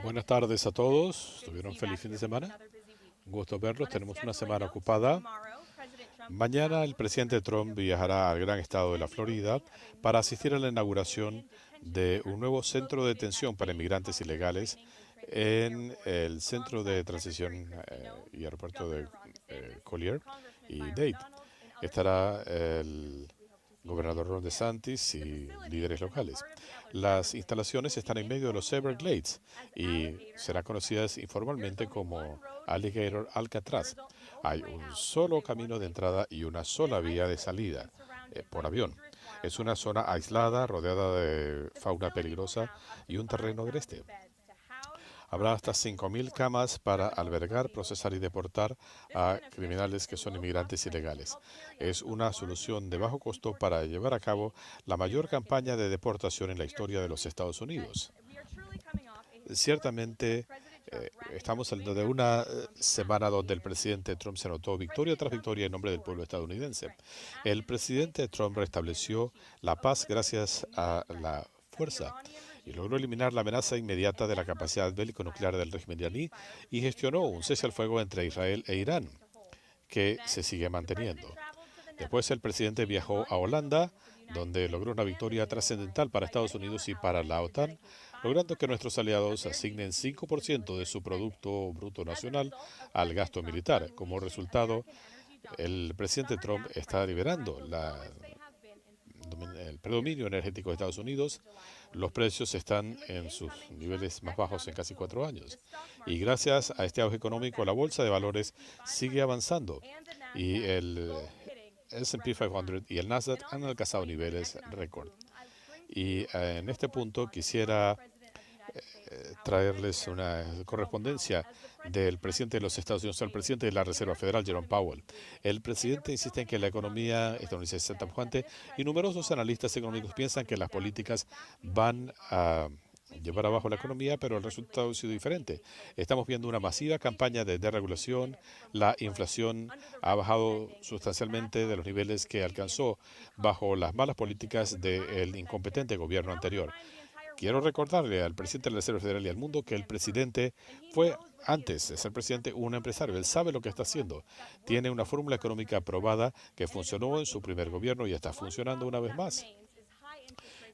Buenas tardes a todos. ¿Tuvieron un feliz fin de semana? Un gusto verlos. Tenemos una semana ocupada. Mañana el presidente Trump viajará al gran estado de la Florida para asistir a la inauguración de un nuevo centro de detención para inmigrantes ilegales en el centro de transición y aeropuerto de Collier y Dade. Estará el gobernador Ron DeSantis y líderes locales. Las instalaciones están en medio de los Everglades y serán conocidas informalmente como Alligator Alcatraz. Hay un solo camino de entrada y una sola vía de salida por avión. Es una zona aislada, rodeada de fauna peligrosa y un terreno agreste. Habrá hasta 5.000 camas para albergar, procesar y deportar a criminales que son inmigrantes ilegales. Es una solución de bajo costo para llevar a cabo la mayor campaña de deportación en la historia de los Estados Unidos. Ciertamente, estamos hablando de una semana donde el presidente Trump se anotó victoria tras victoria en nombre del pueblo estadounidense. El presidente Trump restableció la paz gracias a la fuerza y logró eliminar la amenaza inmediata de la capacidad bélico-nuclear del régimen iraní y gestionó un cese al fuego entre Israel e Irán, que se sigue manteniendo. Después el presidente viajó a Holanda, donde logró una victoria trascendental para Estados Unidos y para la OTAN, logrando que nuestros aliados asignen 5% de su Producto Bruto Nacional al gasto militar. Como resultado, el presidente Trump está liberando el predominio energético de Estados Unidos. Los precios están en sus niveles más bajos en casi 4 años. Y gracias a este auge económico, la bolsa de valores sigue avanzando. Y el S&P 500 y el Nasdaq han alcanzado niveles récord. Y en este punto quisiera traerles una correspondencia del presidente de los Estados Unidos al presidente de la Reserva Federal, Jerome Powell. El presidente insiste en que la economía estadounidense está pujante y numerosos analistas económicos piensan que las políticas van a llevar abajo la economía, pero el resultado ha sido diferente. Estamos viendo una masiva campaña de deregulación. La inflación ha bajado sustancialmente de los niveles que alcanzó bajo las malas políticas del incompetente gobierno anterior. Quiero recordarle al presidente de la Reserva Federal y al mundo que el presidente fue, antes de ser presidente, un empresario. Él sabe lo que está haciendo. Tiene una fórmula económica aprobada que funcionó en su primer gobierno y está funcionando una vez más.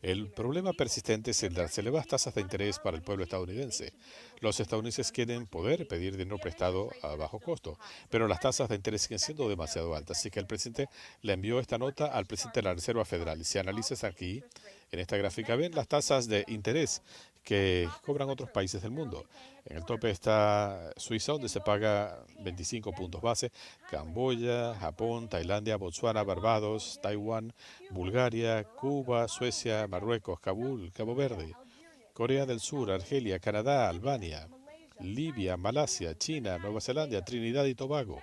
El problema persistente es el de las elevadas tasas de interés para el pueblo estadounidense. Los estadounidenses quieren poder pedir dinero prestado a bajo costo, pero las tasas de interés siguen siendo demasiado altas. Así que el presidente le envió esta nota al presidente de la Reserva Federal. Y si analizas aquí, en esta gráfica, ven las tasas de interés que cobran otros países del mundo. En el tope está Suiza, donde se paga 25 puntos base, Camboya, Japón, Tailandia, Botsuana, Barbados, Taiwán, Bulgaria, Cuba, Suecia, Marruecos, Kabul, Cabo Verde, Corea del Sur, Argelia, Canadá, Albania, Libia, Malasia, China, Nueva Zelanda, Trinidad y Tobago,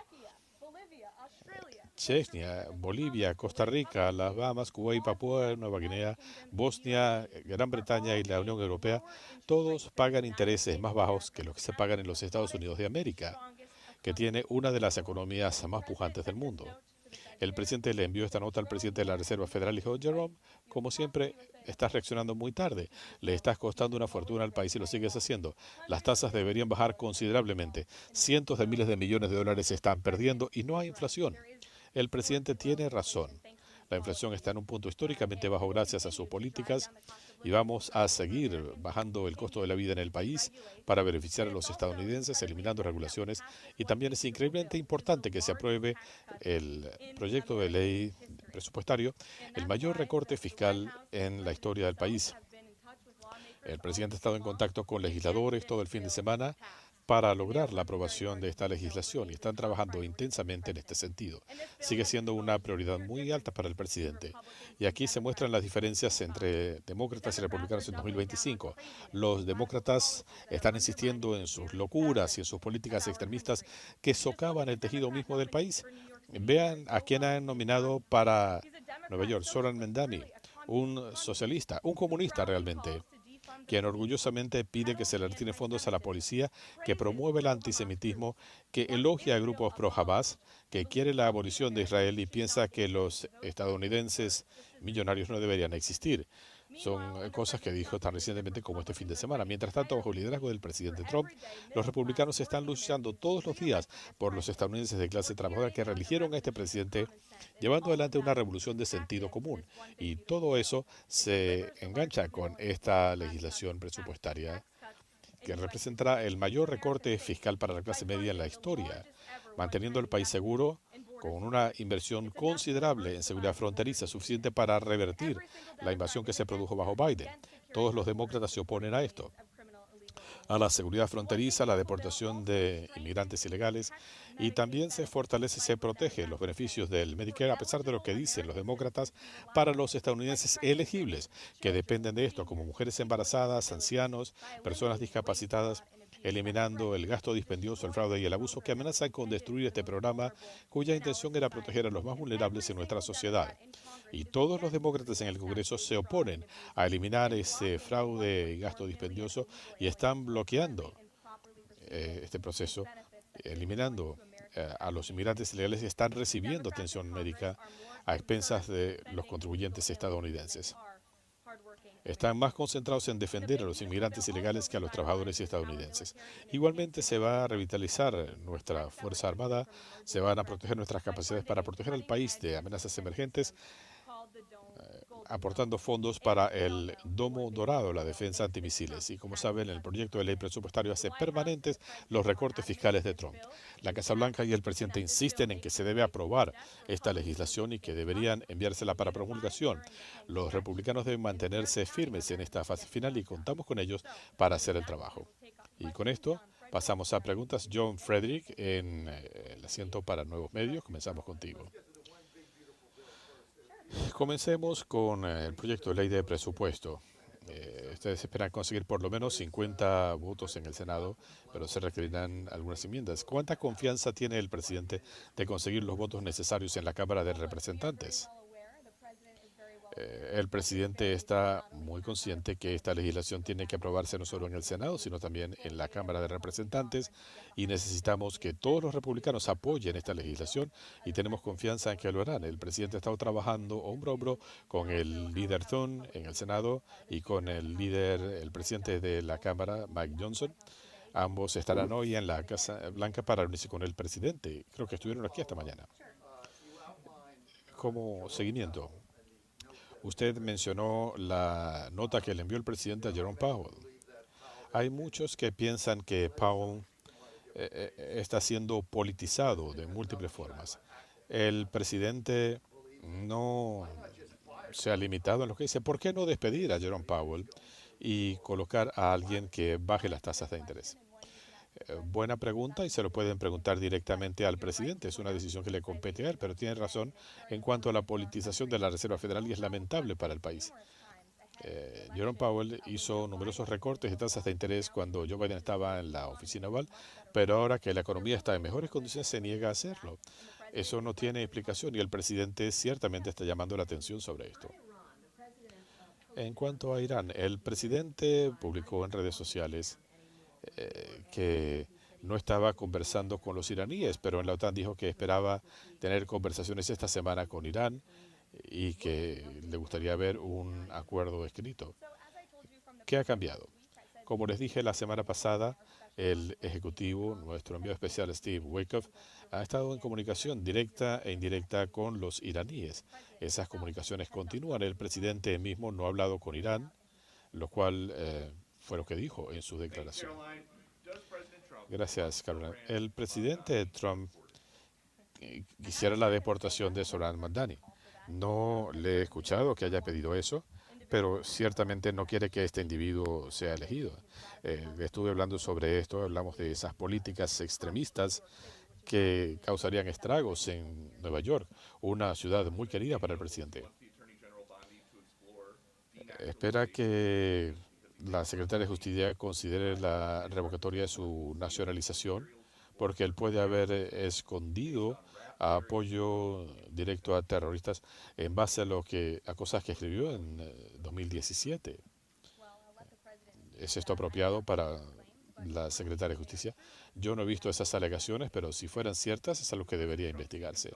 Chechnya, Bolivia, Costa Rica, las Bahamas, Kuwait, Papúa Nueva Guinea, Bosnia, Gran Bretaña y la Unión Europea, todos pagan intereses más bajos que los que se pagan en los Estados Unidos de América, que tiene una de las economías más pujantes del mundo. El presidente le envió esta nota al presidente de la Reserva Federal y dijo: Jerome, como siempre, estás reaccionando muy tarde. Le estás costando una fortuna al país y lo sigues haciendo. Las tasas deberían bajar considerablemente. Cientos de miles de millones de dólares se están perdiendo y no hay inflación. El presidente tiene razón. La inflación está en un punto históricamente bajo gracias a sus políticas y vamos a seguir bajando el costo de la vida en el país para beneficiar a los estadounidenses, eliminando regulaciones. Y también es increíblemente importante que se apruebe el proyecto de ley presupuestario, el mayor recorte fiscal en la historia del país. El presidente ha estado en contacto con legisladores todo el fin de semana para lograr la aprobación de esta legislación y están trabajando intensamente en este sentido. Sigue siendo una prioridad muy alta para el presidente. Y aquí se muestran las diferencias entre demócratas y republicanos en 2025. Los demócratas están insistiendo en sus locuras y en sus políticas extremistas que socavan el tejido mismo del país. Vean a quién han nominado para Nueva York: Zoran Mandami, un socialista, un comunista realmente, quien orgullosamente pide que se le retire fondos a la policía, que promueve el antisemitismo, que elogia a grupos pro-Hamas, que quiere la abolición de Israel y piensa que los estadounidenses millonarios no deberían existir. Son cosas que dijo tan recientemente como este fin de semana. Mientras tanto, bajo el liderazgo del presidente Trump, los republicanos están luchando todos los días por los estadounidenses de clase trabajadora que reeligieron a este presidente, llevando adelante una revolución de sentido común. Y todo eso se engancha con esta legislación presupuestaria que representará el mayor recorte fiscal para la clase media en la historia, manteniendo el país seguro con una inversión considerable en seguridad fronteriza, suficiente para revertir la invasión que se produjo bajo Biden. Todos los demócratas se oponen a esto, a la seguridad fronteriza, a la deportación de inmigrantes ilegales, y también se fortalece y se protege los beneficios del Medicare, a pesar de lo que dicen los demócratas, para los estadounidenses elegibles que dependen de esto, como mujeres embarazadas, ancianos, personas discapacitadas, eliminando el gasto dispendioso, el fraude y el abuso que amenazan con destruir este programa, cuya intención era proteger a los más vulnerables en nuestra sociedad. Y todos los demócratas en el Congreso se oponen a eliminar ese fraude y gasto dispendioso y están bloqueando este proceso, eliminando a los inmigrantes ilegales que están recibiendo atención médica a expensas de los contribuyentes estadounidenses. Están más concentrados en defender a los inmigrantes ilegales que a los trabajadores estadounidenses. Igualmente se va a revitalizar nuestra Fuerza Armada, se van a proteger nuestras capacidades para proteger al país de amenazas emergentes, aportando fondos para el Domo Dorado, la defensa antimisiles. Y como saben, el proyecto de ley presupuestario hace permanentes los recortes fiscales de Trump. La Casa Blanca y el presidente insisten en que se debe aprobar esta legislación y que deberían enviársela para promulgación. Los republicanos deben mantenerse firmes en esta fase final y contamos con ellos para hacer el trabajo. Y con esto pasamos a preguntas. John Frederick en el asiento para nuevos medios. Comenzamos contigo. Comencemos con el proyecto de ley de presupuesto. Ustedes esperan conseguir por lo menos 50 votos en el Senado, pero se requerirán algunas enmiendas. ¿Cuánta confianza tiene el presidente de conseguir los votos necesarios en la Cámara de Representantes? El presidente está muy consciente que esta legislación tiene que aprobarse no solo en el Senado, sino también en la Cámara de Representantes, y necesitamos que todos los republicanos apoyen esta legislación y tenemos confianza en que lo harán. El presidente ha estado trabajando hombro a hombro con el líder Thune en el Senado y con el presidente de la Cámara, Mike Johnson. Ambos estarán hoy en la Casa Blanca para reunirse con el presidente. Creo que estuvieron aquí esta mañana. Como seguimiento, usted mencionó la nota que le envió el presidente a Jerome Powell. Hay muchos que piensan que Powell está siendo politizado de múltiples formas. El presidente no se ha limitado en lo que dice. ¿Por qué no despedir a Jerome Powell y colocar a alguien que baje las tasas de interés? Buena pregunta y se lo pueden preguntar directamente al presidente. Es una decisión que le compete a él, pero tiene razón en cuanto a la politización de la Reserva Federal y es lamentable para el país. Jerome Powell hizo numerosos recortes de tasas de interés cuando Joe Biden estaba en la oficina oval, pero ahora que la economía está en mejores condiciones se niega a hacerlo. Eso no tiene explicación y el presidente ciertamente está llamando la atención sobre esto. En cuanto a Irán, el presidente publicó en redes sociales que no estaba conversando con los iraníes, pero en la OTAN dijo que esperaba tener conversaciones esta semana con Irán y que le gustaría ver un acuerdo escrito. ¿Qué ha cambiado? Como les dije la semana pasada, el ejecutivo, nuestro enviado especial Steve Witkoff, ha estado en comunicación directa e indirecta con los iraníes. Esas comunicaciones continúan. El presidente mismo no ha hablado con Irán, lo cual fue lo que dijo en su declaración. Gracias, Caroline. El presidente Trump quisiera la deportación de Soleimani Madani. No le he escuchado que haya pedido eso, pero ciertamente no quiere que este individuo sea elegido. Estuve hablando sobre esto, hablamos de esas políticas extremistas que causarían estragos en Nueva York, una ciudad muy querida para el presidente. Espera que la secretaria de Justicia considere la revocatoria de su nacionalización porque él puede haber escondido apoyo directo a terroristas en base a cosas que escribió en 2017. ¿Es esto apropiado para la secretaria de Justicia? Yo no he visto esas alegaciones, pero si fueran ciertas es algo que debería investigarse.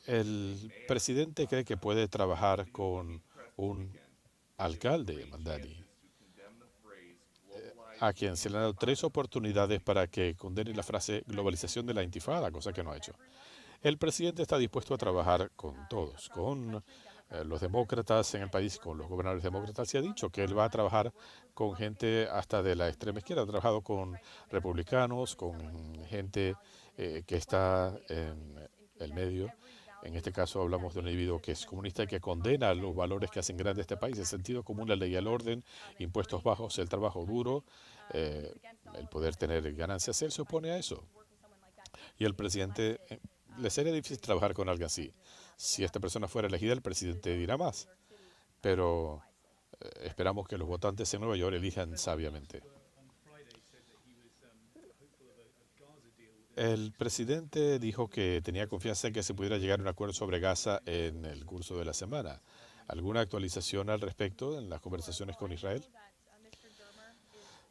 El presidente cree que puede trabajar con un alcalde, Mandani, a quien se le han dado 3 oportunidades para que condene la frase globalización de la intifada, cosa que no ha hecho. El presidente está dispuesto a trabajar con todos, con los demócratas en el país, con los gobernadores demócratas, y ha dicho que él va a trabajar con gente hasta de la extrema izquierda. Ha trabajado con republicanos, con gente que está en el medio. En este caso hablamos de un individuo que es comunista y que condena los valores que hacen grande este país, el sentido común, la ley y el orden, impuestos bajos, el trabajo duro, eh, el poder tener ganancias. Él se opone a eso. Y el presidente, le sería difícil trabajar con alguien así. Si esta persona fuera elegida, el presidente dirá más. Pero esperamos que los votantes en Nueva York elijan sabiamente. El presidente dijo que tenía confianza en que se pudiera llegar a un acuerdo sobre Gaza en el curso de la semana. ¿Alguna actualización al respecto en las conversaciones con Israel?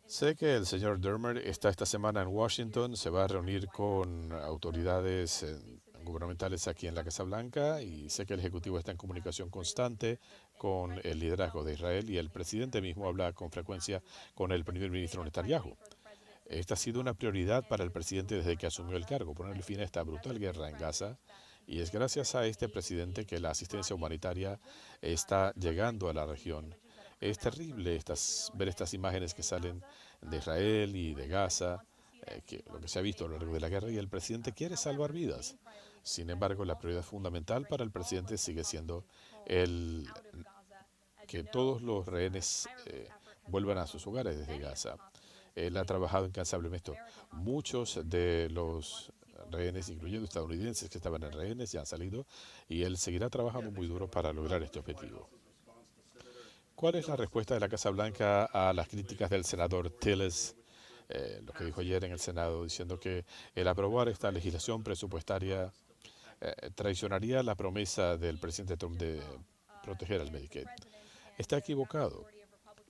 Sé que el señor Dermer está esta semana en Washington, se va a reunir con autoridades gubernamentales aquí en la Casa Blanca y sé que el Ejecutivo está en comunicación constante con el liderazgo de Israel y el presidente mismo habla con frecuencia con el primer ministro Netanyahu. Esta ha sido una prioridad para el presidente desde que asumió el cargo, ponerle fin a esta brutal guerra en Gaza. Y es gracias a este presidente que la asistencia humanitaria está llegando a la región. Es terrible ver estas imágenes que salen de Israel y de Gaza, lo que se ha visto a lo largo de la guerra, y el presidente quiere salvar vidas. Sin embargo, la prioridad fundamental para el presidente sigue siendo el, que todos los rehenes vuelvan a sus hogares desde Gaza. Él ha trabajado incansablemente. Muchos de los rehenes, incluyendo estadounidenses que estaban en rehenes, ya han salido y él seguirá trabajando muy duro para lograr este objetivo. ¿Cuál es la respuesta de la Casa Blanca a las críticas del senador Tillis, lo que dijo ayer en el Senado, diciendo que el aprobar esta legislación presupuestaria traicionaría la promesa del presidente Trump de proteger al Medicaid? Está equivocado.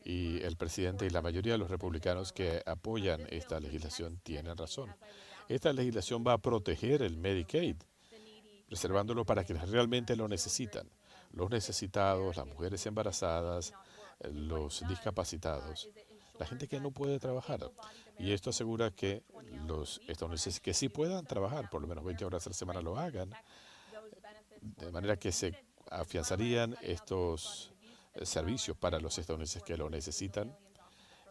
Y el presidente y la mayoría de los republicanos que apoyan esta legislación tienen razón. Esta legislación va a proteger el Medicaid, reservándolo para quienes realmente lo necesitan. Los necesitados, las mujeres embarazadas, los discapacitados, la gente que no puede trabajar. Y esto asegura que los estadounidenses que sí puedan trabajar, por lo menos 20 horas a la semana lo hagan, de manera que se afianzarían estos servicios para los estadounidenses que lo necesitan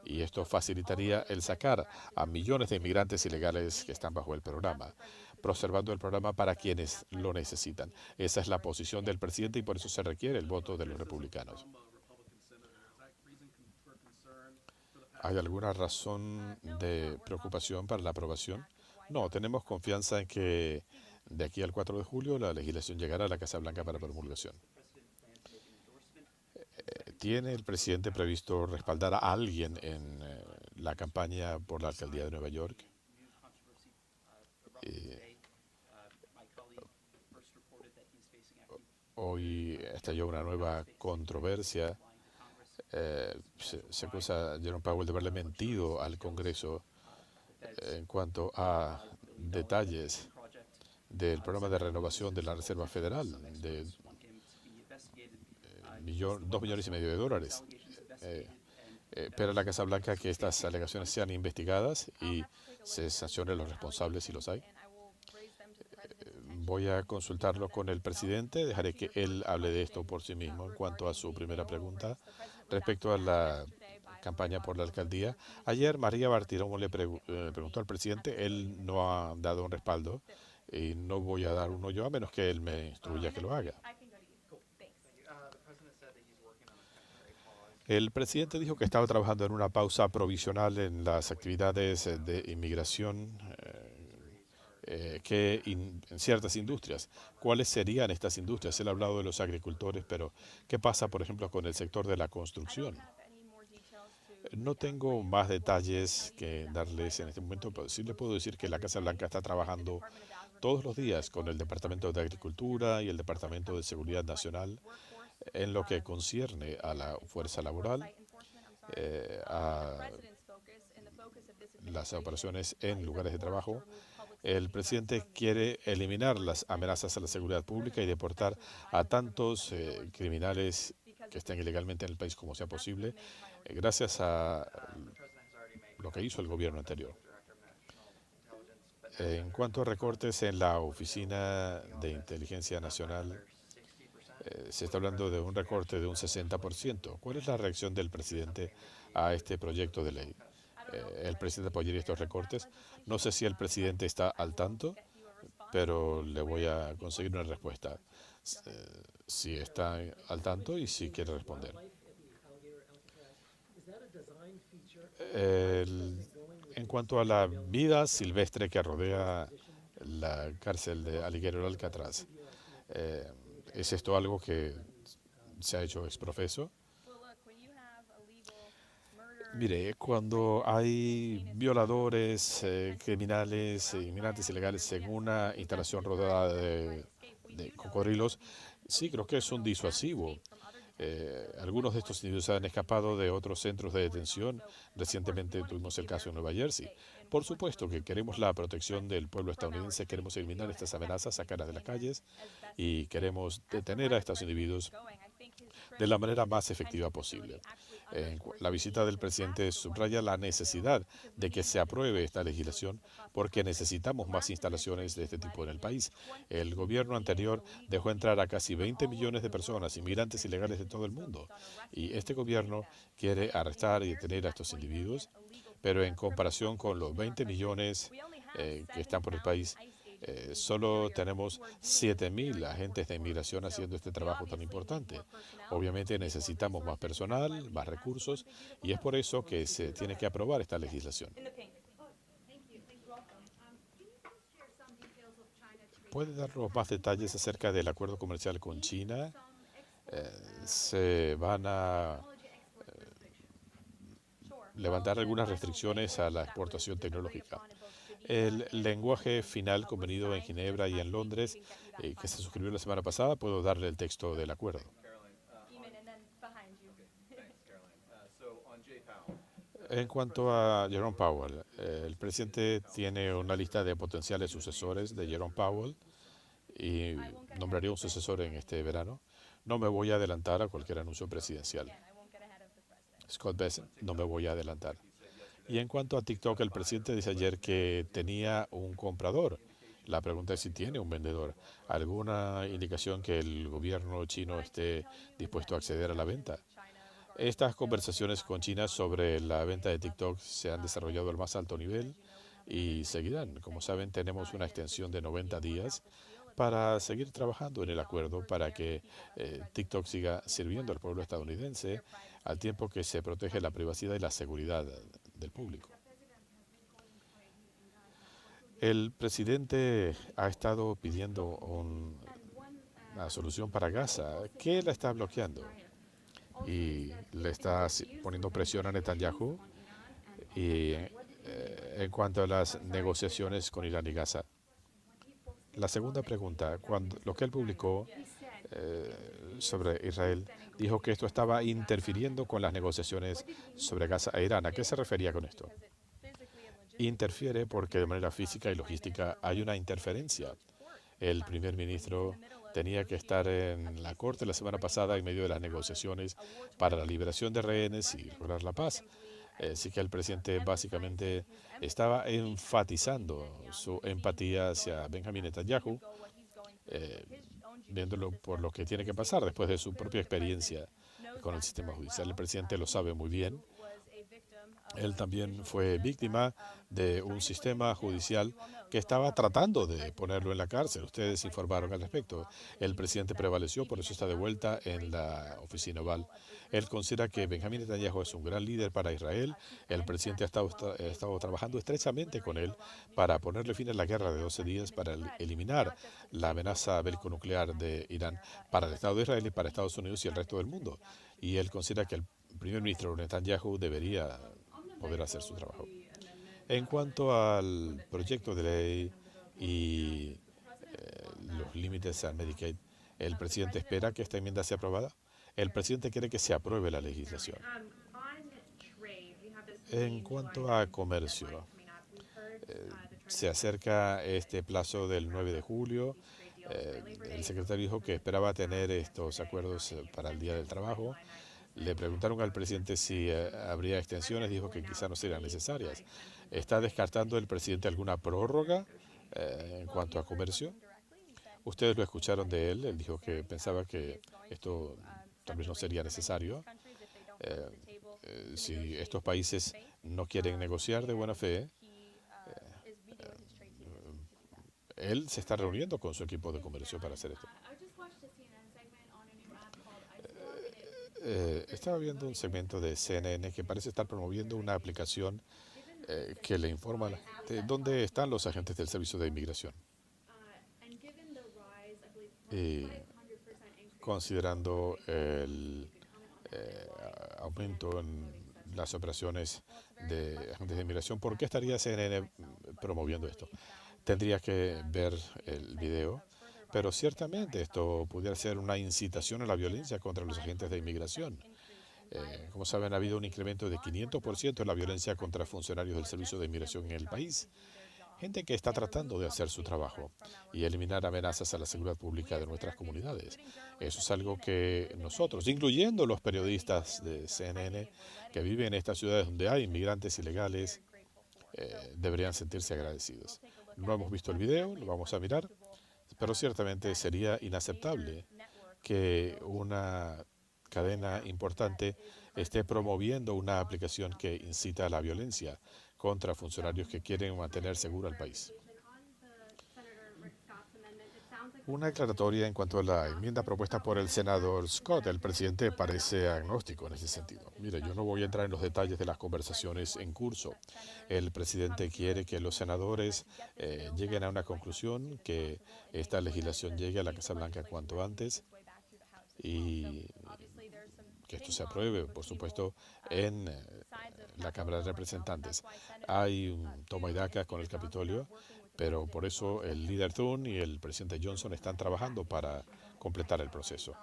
y esto facilitaría el sacar a millones de inmigrantes ilegales que están bajo el programa, preservando el programa para quienes lo necesitan. Esa es la posición del presidente y por eso se requiere el voto de los republicanos. ¿Hay alguna razón de preocupación para la aprobación? No, tenemos confianza en que de aquí al 4 de julio la legislación llegará a la Casa Blanca para promulgación. ¿Tiene el presidente previsto respaldar a alguien en la campaña por la alcaldía de Nueva York? Eh, Hoy estalló una nueva controversia. Se acusa a Jerome Powell de haberle mentido al Congreso en cuanto a detalles del programa de renovación de la Reserva Federal de 2,5 millones de dólares. Eh, Espera la Casa Blanca que estas alegaciones sean investigadas y se sancionen los responsables si los hay. Voy a consultarlo con el presidente, dejaré que él hable de esto por sí mismo. En cuanto a su primera pregunta, respecto a la campaña por la alcaldía, ayer María Bartiromo le preguntó al presidente, él no ha dado un respaldo y no voy a dar uno yo a menos que él me instruya que lo haga. El presidente dijo que estaba trabajando en una pausa provisional en las actividades de inmigración en ciertas industrias. ¿Cuáles serían estas industrias? Él ha hablado de los agricultores, pero ¿qué pasa, por ejemplo, con el sector de la construcción? No tengo más detalles que darles en este momento, pero sí le puedo decir que la Casa Blanca está trabajando todos los días con el Departamento de Agricultura y el Departamento de Seguridad Nacional en lo que concierne a la fuerza laboral, a las operaciones en lugares de trabajo El presidente quiere eliminar las amenazas a la seguridad pública y deportar a tantos criminales que estén ilegalmente en el país como sea posible, gracias a lo que hizo el gobierno anterior. En cuanto a recortes en la Oficina de Inteligencia Nacional, se está hablando de un recorte de un 60%. ¿Cuál es la reacción del presidente a este proyecto de ley? ¿El presidente apoyaría estos recortes? No sé si el presidente está al tanto, pero le voy a conseguir una respuesta. Si está al tanto y si quiere responder. El- en cuanto a la vida silvestre que rodea la cárcel de Aliguero de Alcatraz, eh, ¿es esto algo que se ha hecho exprofeso? Mire, cuando hay violadores, criminales, inmigrantes ilegales en una instalación rodeada de cocodrilos, sí, creo que es un disuasivo. Algunos de estos individuos han escapado de otros centros de detención. Recientemente tuvimos el caso en Nueva Jersey. Por supuesto que queremos la protección del pueblo estadounidense, queremos eliminar estas amenazas, sacarlas de las calles y queremos detener a estos individuos de la manera más efectiva posible. La visita del presidente subraya la necesidad de que se apruebe esta legislación porque necesitamos más instalaciones de este tipo en el país. El gobierno anterior dejó entrar a casi 20 millones de personas, inmigrantes ilegales de todo el mundo, y este gobierno quiere arrestar y detener a estos individuos, pero en comparación con los 20 millones que están por el país, solo tenemos 7.000 agentes de inmigración haciendo este trabajo tan importante. Obviamente necesitamos más personal, más recursos, y es por eso que se tiene que aprobar esta legislación. ¿Puede darnos más detalles acerca del acuerdo comercial con China? Se van a levantar algunas restricciones a la exportación tecnológica. El lenguaje final convenido en Ginebra y en Londres, que se suscribió la semana pasada, puedo darle el texto del acuerdo. En cuanto a Jerome Powell, el presidente tiene una lista de potenciales sucesores de Jerome Powell y nombraría un sucesor en este verano. No me voy a adelantar a cualquier anuncio presidencial. Scott Bessent, no me voy a adelantar. Y en cuanto a TikTok, el presidente dice ayer que tenía un comprador. La pregunta es si tiene un vendedor. ¿Alguna indicación que el gobierno chino esté dispuesto a acceder a la venta? Estas conversaciones con China sobre la venta de TikTok se han desarrollado al más alto nivel y seguirán. Como saben, tenemos una extensión de 90 días para seguir trabajando en el acuerdo para que TikTok siga sirviendo al pueblo estadounidense al tiempo que se protege la privacidad y la seguridad del público. El presidente ha estado pidiendo una solución para Gaza. ¿Qué la está bloqueando? Y le está poniendo presión a Netanyahu y en cuanto a las negociaciones con Irán y Gaza. La segunda pregunta, cuando lo que él publicó sobre Israel, dijo que esto estaba interfiriendo con las negociaciones sobre Gaza e Irán. ¿A qué se refería con esto? Interfiere porque de manera física y logística hay una interferencia. El primer ministro tenía que estar en la corte la semana pasada en medio de las negociaciones para la liberación de rehenes y lograr la paz. Así que el presidente básicamente estaba enfatizando su empatía hacia Benjamin Netanyahu, eh, viéndolo por lo que tiene que pasar después de su propia experiencia con el sistema judicial. El presidente lo sabe muy bien. Él también fue víctima de un sistema judicial que estaba tratando de ponerlo en la cárcel. Ustedes informaron al respecto. El presidente prevaleció, por eso está de vuelta en la oficina oval. Él considera que Benjamín Netanyahu es un gran líder para Israel. El presidente ha estado trabajando estrechamente con él para ponerle fin a la guerra de 12 días, para eliminar la amenaza bélico-nuclear de Irán para el Estado de Israel y para Estados Unidos y el resto del mundo. Y él considera que el primer ministro Netanyahu debería poder hacer su trabajo. En cuanto al proyecto de ley y los límites al Medicaid, ¿el presidente espera que esta enmienda sea aprobada? El presidente quiere que se apruebe la legislación. En cuanto a comercio, Se acerca este plazo del 9 de julio. El secretario dijo que esperaba tener estos acuerdos para el Día del Trabajo. Le preguntaron al presidente si habría extensiones, dijo que quizá no serían necesarias. ¿Está descartando el presidente alguna prórroga en cuanto a comercio? Ustedes lo escucharon de él, él dijo que pensaba que esto tal vez no sería necesario. Eh, si estos países no quieren negociar de buena fe, él se está reuniendo con su equipo de comercio para hacer esto. Estaba viendo un segmento de CNN que parece estar promoviendo una aplicación que le informa a la gente dónde están los agentes del Servicio de Inmigración. Y considerando el aumento en las operaciones de agentes de inmigración, ¿por qué estaría CNN promoviendo esto? Tendría que ver el video, pero ciertamente esto pudiera ser una incitación a la violencia contra los agentes de inmigración. Como saben, ha habido un incremento de 500% en la violencia contra funcionarios del Servicio de Inmigración en el país. Gente que está tratando de hacer su trabajo y eliminar amenazas a la seguridad pública de nuestras comunidades. Eso es algo que nosotros, incluyendo los periodistas de CNN que viven en estas ciudades donde hay inmigrantes ilegales, deberían sentirse agradecidos. No hemos visto el video, lo vamos a mirar, pero ciertamente sería inaceptable que una cadena importante esté promoviendo una aplicación que incita a la violencia contra funcionarios que quieren mantener seguro al país. Una aclaratoria en cuanto a la enmienda propuesta por el senador Scott. El presidente parece agnóstico en ese sentido. Mire, yo no voy a entrar en los detalles de las conversaciones en curso. El presidente quiere que los senadores lleguen a una conclusión, que esta legislación llegue a la Casa Blanca cuanto antes y que esto se apruebe, por supuesto, en la Cámara de Representantes. Hay un toma y daca con el Capitolio, pero por eso el líder Thune y el presidente Johnson están trabajando para completar el proceso.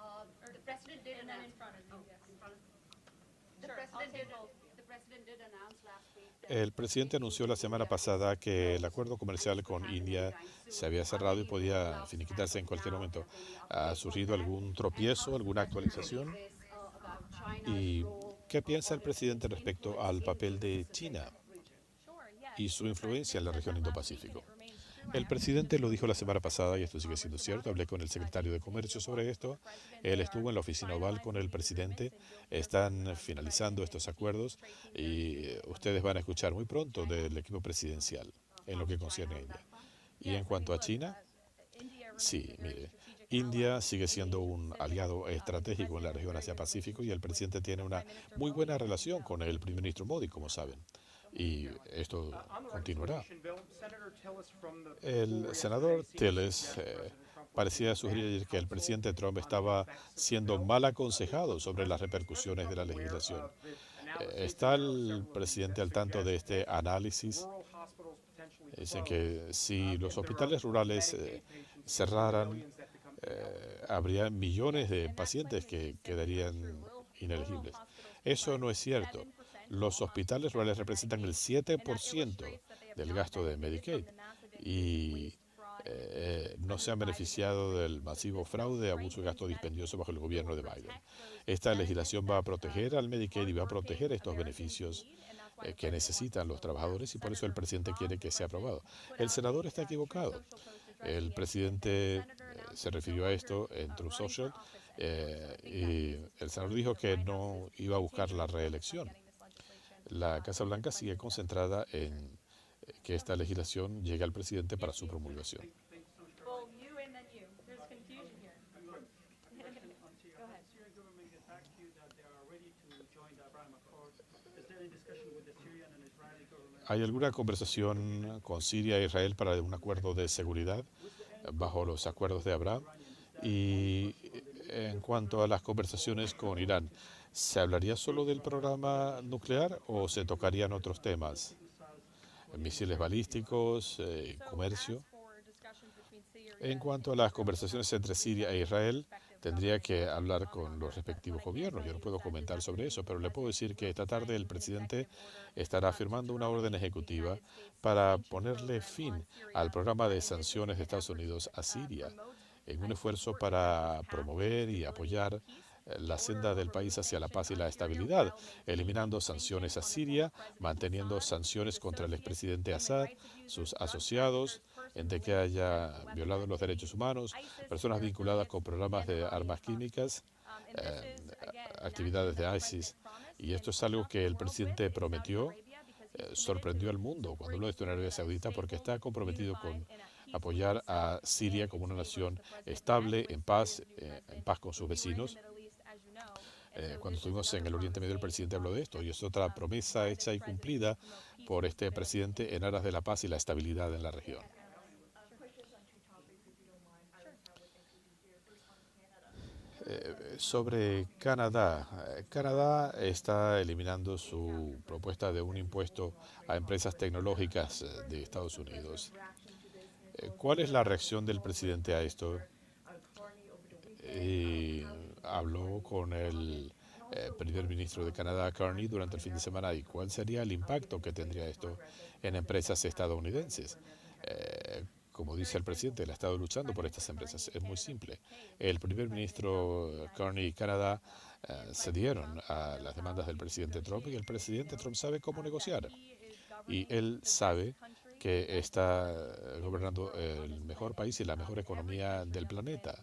El presidente anunció la semana pasada que el acuerdo comercial con India se había cerrado y podía finiquitarse en cualquier momento. ¿Ha surgido algún tropiezo, alguna actualización? ¿Y qué piensa el presidente respecto al papel de China y su influencia en la región Indo-Pacífico? El presidente lo dijo la semana pasada, y esto sigue siendo cierto. Hablé con el secretario de Comercio sobre esto. Él estuvo en la oficina oval con el presidente. Están finalizando estos acuerdos y ustedes van a escuchar muy pronto del equipo presidencial en lo que concierne a India. Y en cuanto a China, sí, mire, India sigue siendo un aliado estratégico en la región Asia-Pacífico y el presidente tiene una muy buena relación con el primer ministro Modi, como saben. Y esto continuará. El senador Tillis parecía sugerir que el presidente Trump estaba siendo mal aconsejado sobre las repercusiones de la legislación. ¿Está el presidente al tanto de este análisis? Dicen que si los hospitales rurales cerraran, habría millones de pacientes que quedarían inelegibles. Eso no es cierto. Los hospitales rurales representan el 7% del gasto de Medicaid y no se han beneficiado del masivo fraude, abuso y gasto dispendioso bajo el gobierno de Biden. Esta legislación va a proteger al Medicaid y va a proteger estos beneficios que necesitan los trabajadores y por eso el presidente quiere que sea aprobado. El senador está equivocado. El presidente se refirió a esto en Truth Social y el senador dijo que no iba a buscar la reelección. La Casa Blanca sigue concentrada en que esta legislación llegue al presidente para su promulgación. ¿Hay alguna conversación con Siria e Israel para un acuerdo de seguridad bajo los acuerdos de Abraham? Y en cuanto a las conversaciones con Irán, ¿se hablaría solo del programa nuclear o se tocarían otros temas? Misiles balísticos, comercio. En cuanto a las conversaciones entre Siria e Israel, Tendría que hablar con los respectivos gobiernos. Yo no puedo comentar sobre eso, pero le puedo decir que esta tarde el presidente estará firmando una orden ejecutiva para ponerle fin al programa de sanciones de Estados Unidos a Siria, en un esfuerzo para promover y apoyar la senda del país hacia la paz y la estabilidad, eliminando sanciones a Siria, manteniendo sanciones contra el expresidente Assad, sus asociados, de que haya violado los derechos humanos, personas vinculadas con programas de armas químicas, eh, actividades de ISIS. Y esto es algo que el presidente prometió, sorprendió al mundo cuando habló de esto en Arabia Saudita, porque está comprometido con apoyar a Siria como una nación estable, en paz con sus vecinos. Cuando estuvimos en el Oriente Medio, el presidente habló de esto, y es otra promesa hecha y cumplida por este presidente en aras de la paz y la estabilidad en la región. Sobre Canadá. Canadá está eliminando su propuesta de un impuesto a empresas tecnológicas de Estados Unidos. ¿Cuál es la reacción del presidente a esto? Y habló con el primer ministro de Canadá, Carney, durante el fin de semana. ¿Y cuál sería el impacto que tendría esto en empresas estadounidenses? Como dice el presidente, él ha estado luchando por estas empresas. Es muy simple. El primer ministro Carney y Canadá cedieron a las demandas del presidente Trump, y el presidente Trump sabe cómo negociar. Y él sabe que está gobernando el mejor país y la mejor economía del planeta.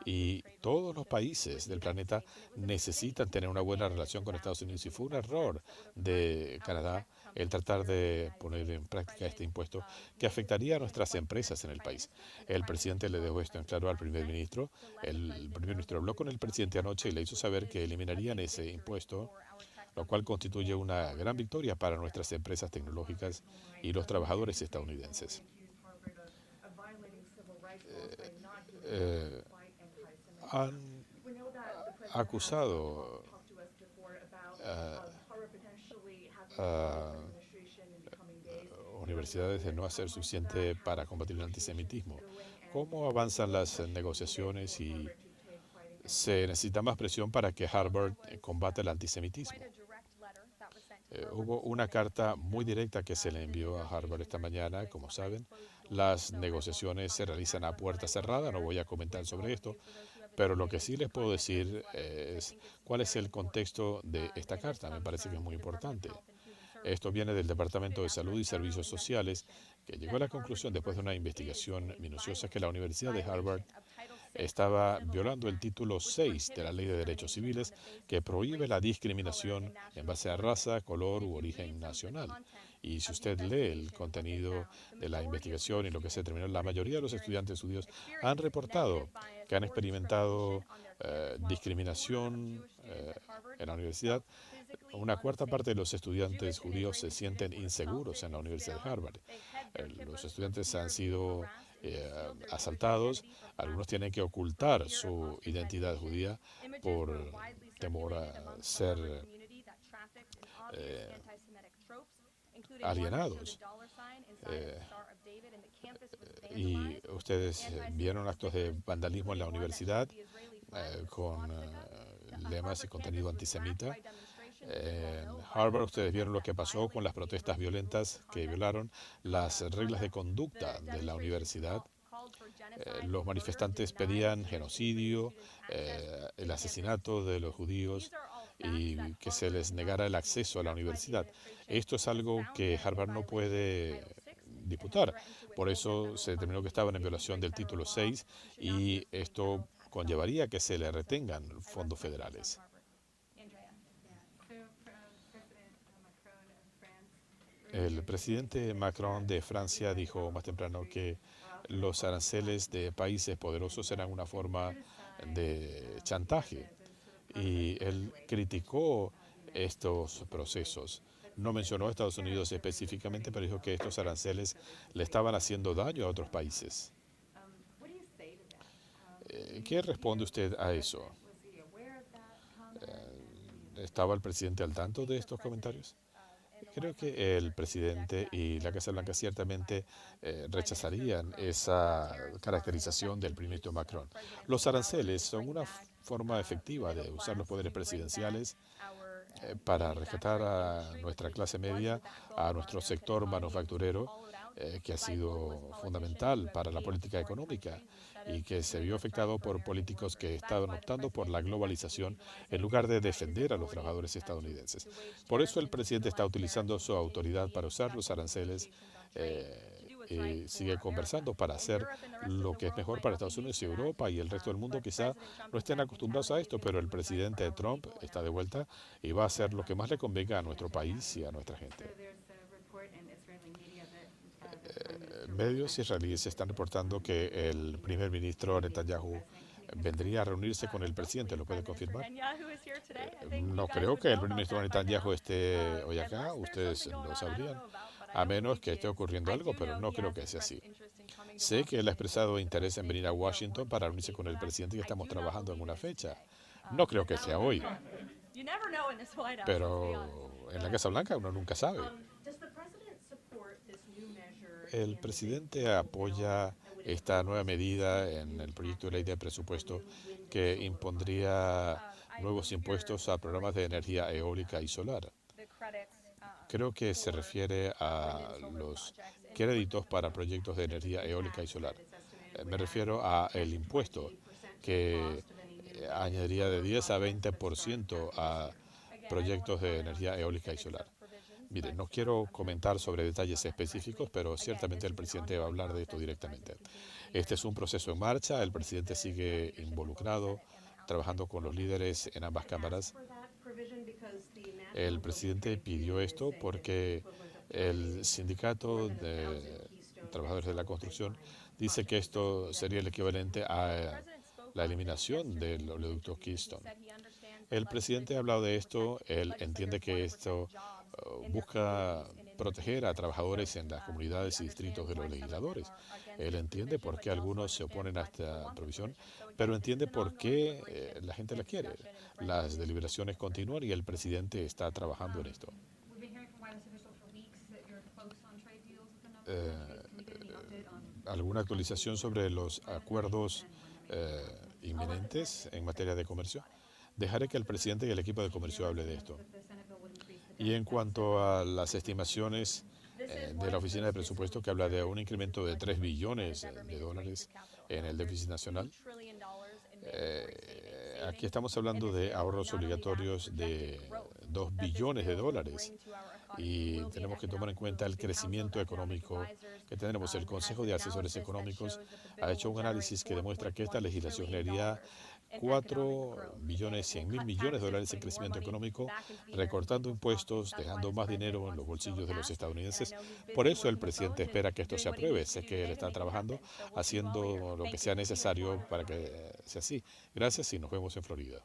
Y todos los países del planeta necesitan tener una buena relación con Estados Unidos. Y fue un error de Canadá el tratar de poner en práctica este impuesto que afectaría a nuestras empresas en el país. El presidente le dejó esto en claro al primer ministro. El primer ministro habló con el presidente anoche y le hizo saber que eliminarían ese impuesto, lo cual constituye una gran victoria para nuestras empresas tecnológicas y los trabajadores estadounidenses. Eh, Han acusado a universidades de no hacer suficiente para combatir el antisemitismo. ¿Cómo avanzan las negociaciones y se necesita más presión para que Harvard combata el antisemitismo? Hubo una carta muy directa que se le envió a Harvard esta mañana, como saben. Las negociaciones se realizan a puerta cerrada, no voy a comentar sobre esto, pero lo que sí les puedo decir es cuál es el contexto de esta carta. Me parece que es muy importante. Esto viene del Departamento de Salud y Servicios Sociales, que llegó a la conclusión, después de una investigación minuciosa, que la Universidad de Harvard estaba violando el título 6 de la Ley de Derechos Civiles, que prohíbe la discriminación en base a raza, color u origen nacional. Y si usted lee el contenido de la investigación y lo que se determinó, la mayoría de los estudiantes judíos han reportado que han experimentado discriminación en la universidad. Una cuarta parte de los estudiantes judíos se sienten inseguros en la Universidad de Harvard. Los estudiantes han sido asaltados, algunos tienen que ocultar su identidad judía por temor a ser eh, alienados. Eh, y ustedes vieron actos de vandalismo en la universidad con lemas y contenido antisemita. En Harvard ustedes vieron lo que pasó con las protestas violentas que violaron las reglas de conducta de la universidad. Los manifestantes pedían genocidio, el asesinato de los judíos y que se les negara el acceso a la universidad. Esto es algo que Harvard no puede disputar. Por eso se determinó que estaban en violación del título 6 y esto conllevaría que se le retengan fondos federales. El presidente Macron de Francia dijo más temprano que los aranceles de países poderosos eran una forma de chantaje y él criticó estos procesos. No mencionó a Estados Unidos específicamente, pero dijo que estos aranceles le estaban haciendo daño a otros países. ¿Qué responde usted a eso? ¿Estaba el presidente al tanto de estos comentarios? Creo que el presidente y la Casa Blanca ciertamente rechazarían esa caracterización del primer ministro Macron. Los aranceles son una forma efectiva de usar los poderes presidenciales para rescatar a nuestra clase media, a nuestro sector manufacturero, que ha sido fundamental para la política económica y que se vio afectado por políticos que estaban optando por la globalización en lugar de defender a los trabajadores estadounidenses. Por eso el presidente está utilizando su autoridad para usar los aranceles y sigue conversando para hacer lo que es mejor para Estados Unidos y Europa y el resto del mundo. Quizá no estén acostumbrados a esto, pero el presidente Trump está de vuelta y va a hacer lo que más le convenga a nuestro país y a nuestra gente. Medios israelíes están reportando que el primer ministro Netanyahu vendría a reunirse con el presidente. ¿Lo puede confirmar? No creo que el primer ministro Netanyahu esté hoy acá. Ustedes lo sabrían, a menos que esté ocurriendo algo, pero no creo que sea así. Sé que él ha expresado interés en venir a Washington para reunirse con el presidente y estamos trabajando en una fecha. No creo que sea hoy, pero en la Casa Blanca uno nunca sabe. El presidente apoya esta nueva medida en el proyecto de ley de presupuesto que impondría nuevos impuestos a programas de energía eólica y solar. Creo que se refiere a los créditos para proyectos de energía eólica y solar. Me refiero a el impuesto que añadiría de 10 a 20% a proyectos de energía eólica y solar. Mire, no quiero comentar sobre detalles específicos, pero ciertamente el presidente va a hablar de esto directamente. Este es un proceso en marcha, el presidente sigue involucrado, trabajando con los líderes en ambas cámaras. El presidente pidió esto porque el sindicato de trabajadores de la construcción dice que esto sería el equivalente a la eliminación del oleoducto Keystone. El presidente ha hablado de esto, él entiende que esto busca proteger a trabajadores en las comunidades y distritos de los legisladores. Él entiende por qué algunos se oponen a esta provisión, pero entiende por qué la gente la quiere. Las deliberaciones continúan y el presidente está trabajando en esto. Eh, ¿Alguna actualización sobre los acuerdos inminentes en materia de comercio? Dejaré que el presidente y el equipo de comercio hable de esto. Y en cuanto a las estimaciones de la Oficina de Presupuesto, que habla de un incremento de 3 billones de dólares en el déficit nacional, aquí estamos hablando de ahorros obligatorios de 2 billones de dólares y tenemos que tomar en cuenta el crecimiento económico que tenemos. El Consejo de Asesores Económicos ha hecho un análisis que demuestra que esta legislación generaría 4.100.000 millones de dólares en crecimiento económico, recortando impuestos, dejando más dinero en los bolsillos de los estadounidenses. Por eso el presidente espera que esto se apruebe. Sé que él está trabajando, haciendo lo que sea necesario para que sea así. Gracias y nos vemos en Florida.